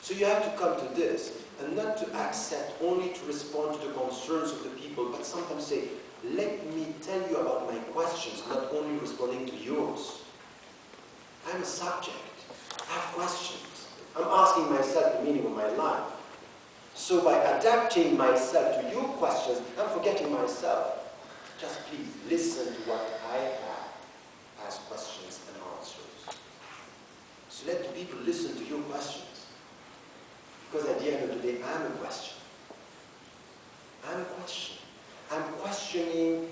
So you have to come to this, and not to accept only to respond to the concerns of the people, but sometimes say, let me tell you about my questions, not only responding to yours. I'm a subject. I have questions. I'm asking myself the meaning of my life. So by adapting myself to your questions, I'm forgetting myself. Just please listen to what I have as questions and answers. So let the people listen to your questions. Because at the end of the day, I'm a question. I'm a question. I'm questioning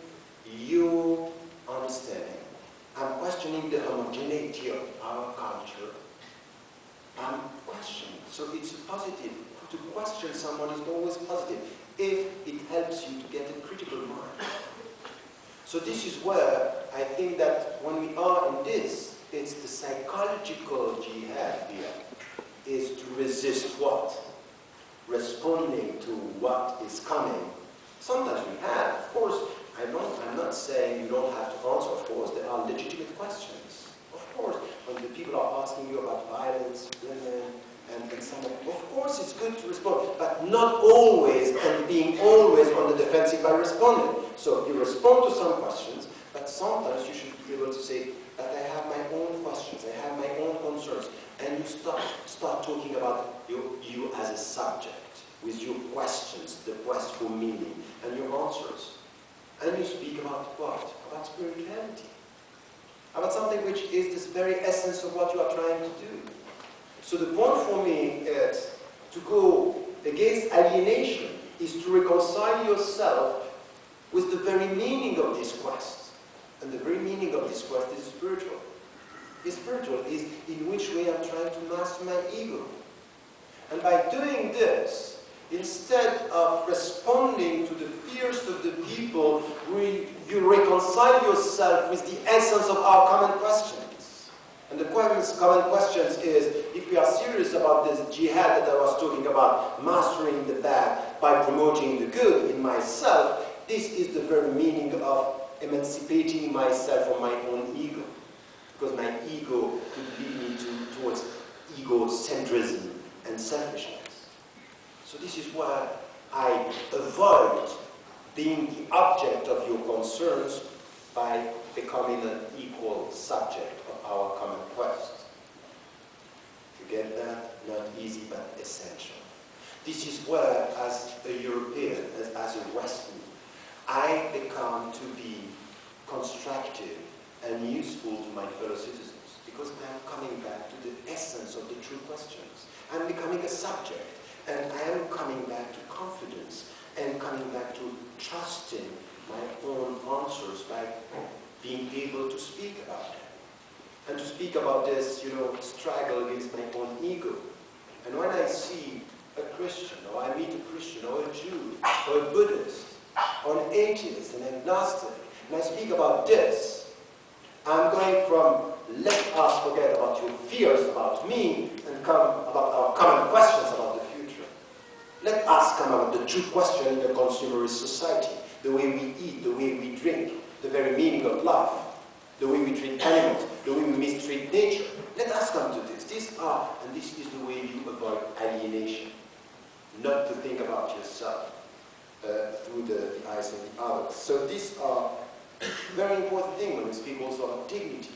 your understanding. I'm questioning the homogeneity of our culture. I'm questioning. So it's positive. To question someone is always positive if it helps you to get a critical mind. So this is where I think that when we are in this, it's the psychological jihad here, is to resist what? Responding to what is coming. Sometimes we have, of course, I'm not saying you don't have to answer, of course, there are legitimate questions. Of course, when the people are asking you about violence, women, and someone, of course it's good to respond, but not always, and being always on the defensive by responding. So you respond to some questions, but sometimes you should be able to say that I have my own questions, I have my own concerns, and you start talking about you as a subject, with your questions, the quest for meaning, and your answers. And you speak about what? About spirituality. About something which is this very essence of what you are trying to do. So the point for me is to go against alienation, is to reconcile yourself with the very meaning of this quest. And the very meaning of this quest is spiritual. Is spiritual, is in which way I'm trying to master my ego. And by doing this, instead of responding to the fears of the people, you reconcile yourself with the essence of our common questions. And the common questions is, if we are serious about this jihad that I was talking about, mastering the bad by promoting the good in myself, this is the very meaning of emancipating myself from my own ego. Because my ego could lead me towards egocentrism and selfishness. So this is why I avoid being the object of your concerns by becoming an equal subject of our common quest. You get that? Not easy, but essential. This is where, as a European, as a Western, I become to be constructive and useful to my fellow citizens, because I am coming back to the essence of the true questions. I'm becoming a subject, and I am coming back to confidence, and coming back to trusting my own answers by being able to speak about them. And to speak about this, struggle against my own ego. And when I see a Christian, or I meet a Christian, or a Jew, or a Buddhist, or an atheist, an agnostic, and I speak about this, I'm going from let us forget about your fears about me and come about our common questions about the future. Let us come about the true question in a consumerist society, the way we eat, the way we drink, the very meaning of life, the way we treat animals, the way we mistreat nature. Let us come to this. This is the way you avoid alienation, not to think about yourself through the eyes of the others. So these are very important thing when we speak also of dignity.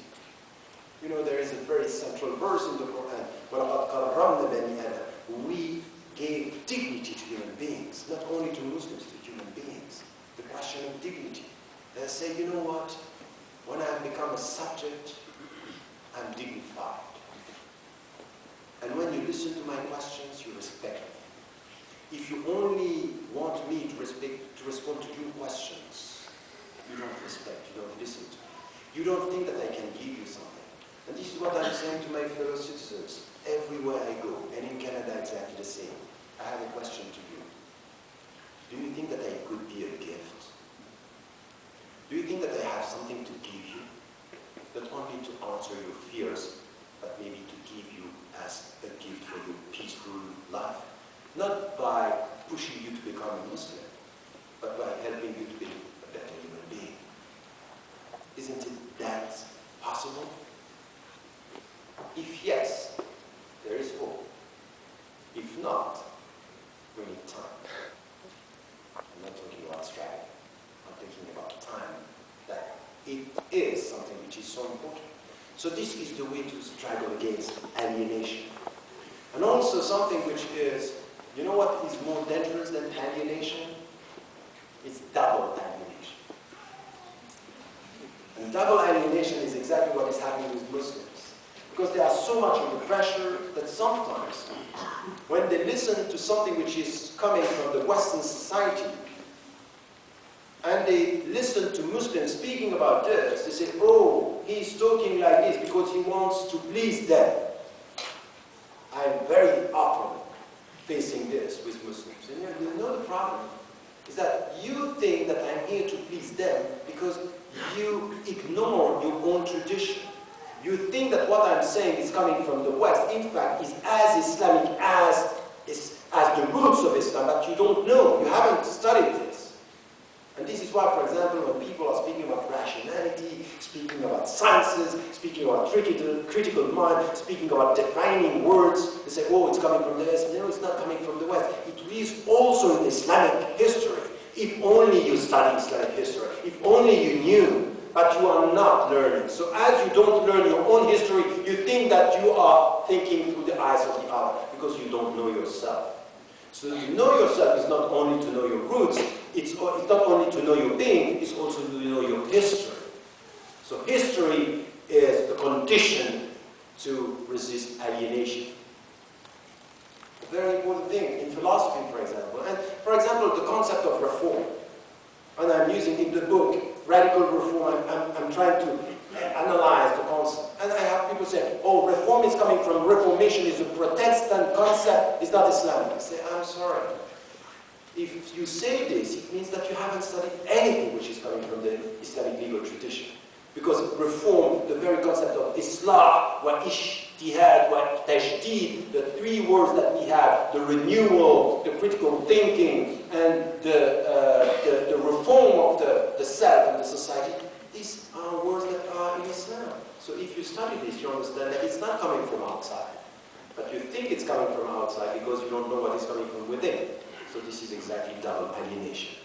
There is a very central verse in the Quran, وَلَقَدْ كَرَّمْنَا بَنِي آدَمَ. We gave dignity to human beings, not only to Muslims, to human beings. The question of dignity. And I say, you know what? When I become a subject, I'm dignified. And when you listen to my questions, you respect me. If you only want me to respond to your questions, you don't respect, you don't listen to me. You don't think that I can give you something. And this is what I'm saying to my fellow citizens everywhere I go, and in Canada exactly the same. I have a question to you. Do you think that I could be a gift? Do you think that I have something to give you? Not only to answer your fears, but maybe to give you as a gift for your peaceful life? Not by pushing you to become a Muslim, but by helping you to be a better human being. Isn't it that possible? If yes, there is hope. If not, we need time. I'm not talking about strategy. I'm thinking about time. That it is something which is so important. So this is the way to struggle against alienation. And also something which is, you know what is more dangerous than alienation? It's double alienation. And double alienation is exactly what is happening with Muslims. Because they are so much under pressure that sometimes, when they listen to something which is coming from the Western society, and they listen to Muslims speaking about this, they say, oh, he's talking like this because he wants to please them. I'm very often facing this with Muslims. And you know the problem is that you think that I'm here to please them because you ignore your own tradition. You think that what I'm saying is coming from the West, in fact, is as Islamic as the roots of Islam, but you don't know, you haven't studied this. And this is why, for example, when people are speaking about rationality, speaking about sciences, speaking about critical mind, speaking about defining words, they say, oh, it's coming from the West. No, it's not coming from the West. It is also in Islamic history. If only you study Islamic history, if only you knew, but you are not learning. So as you don't learn your own history, you think that you are thinking through the eyes of the other, because you don't know yourself. So to know yourself is not only to know your roots, it's not only to know your being, it's also to know your history. So history is the condition to resist alienation. A very important thing in philosophy, for example. And for example, the concept of reform. And I'm using in the book, radical reform, I'm trying to analyze the concept. And I have people say, oh, reform is coming from Reformation, is a Protestant concept, it's not Islamic. I say, I'm sorry. If you say this, it means that you haven't studied anything which is coming from the Islamic legal tradition. Because reform, the very concept of Islah, wa ijtihad, wa tajdeed, the three words that we have, the renewal, the critical thinking, and the reform of the self and the society, these are words that are in Islam. So if you study this, you understand that it's not coming from outside. But you think it's coming from outside because you don't know what is coming from within. So this is exactly double alienation.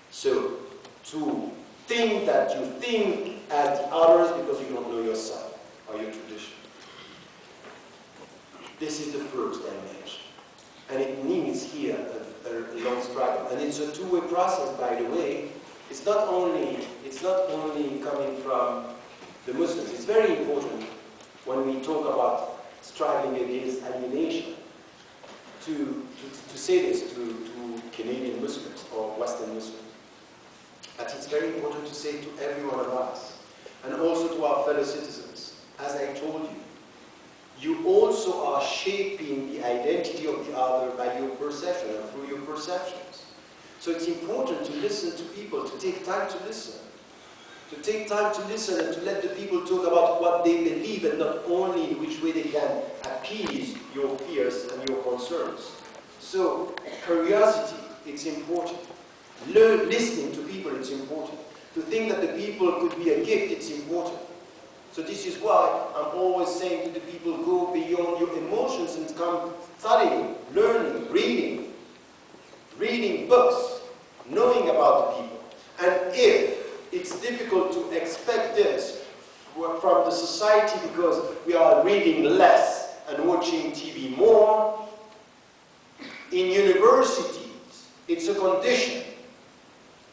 So to think that you think as the others because you don't know yourself or your tradition. This is the first dimension. And it needs here a long struggle. And it's a two-way process, by the way. It's not only coming from the Muslims. It's very important when we talk about struggling against alienation to say this to Canadian Muslims or Western Muslims. But it's very important to say to every one of us, and also to our fellow citizens, as I told you, you also are shaping the identity of the other by your perception and through your perceptions. So it's important to listen to people, to take time to listen. To take time to listen and to let the people talk about what they believe and not only in which way they can appease your fears and your concerns. So curiosity, it's important. Listening to people, it's important. To think that the people could be a gift, it's important. So this is why I'm always saying to the people, go beyond your emotions and come studying, learning, reading books, knowing about the people. And if it's difficult to expect this from the society because we are reading less and watching TV more, in universities, it's a condition.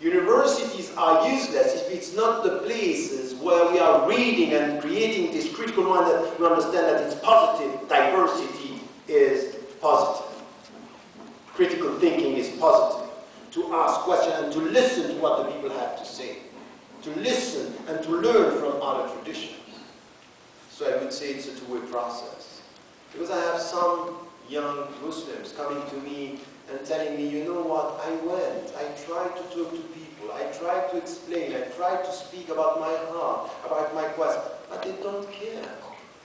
Universities are useless if it's not the places where we are reading and creating this critical mind that we understand that it's positive, diversity is positive. Critical thinking is positive. To ask questions and to listen to what the people have to say. To listen and to learn from other traditions. So I would say it's a two-way process. Because I have some young Muslims coming to me and telling me, you know what, I tried to talk to people, I tried to explain, I tried to speak about my heart, about my quest, but they don't care,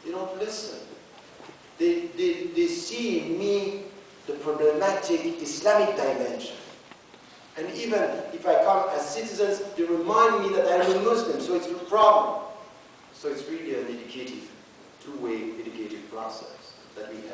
they don't listen. They see in me the problematic Islamic dimension. And even if I come as citizens, they remind me that I'm a Muslim, so it's a problem. So it's really an educative, two-way educative process that we have.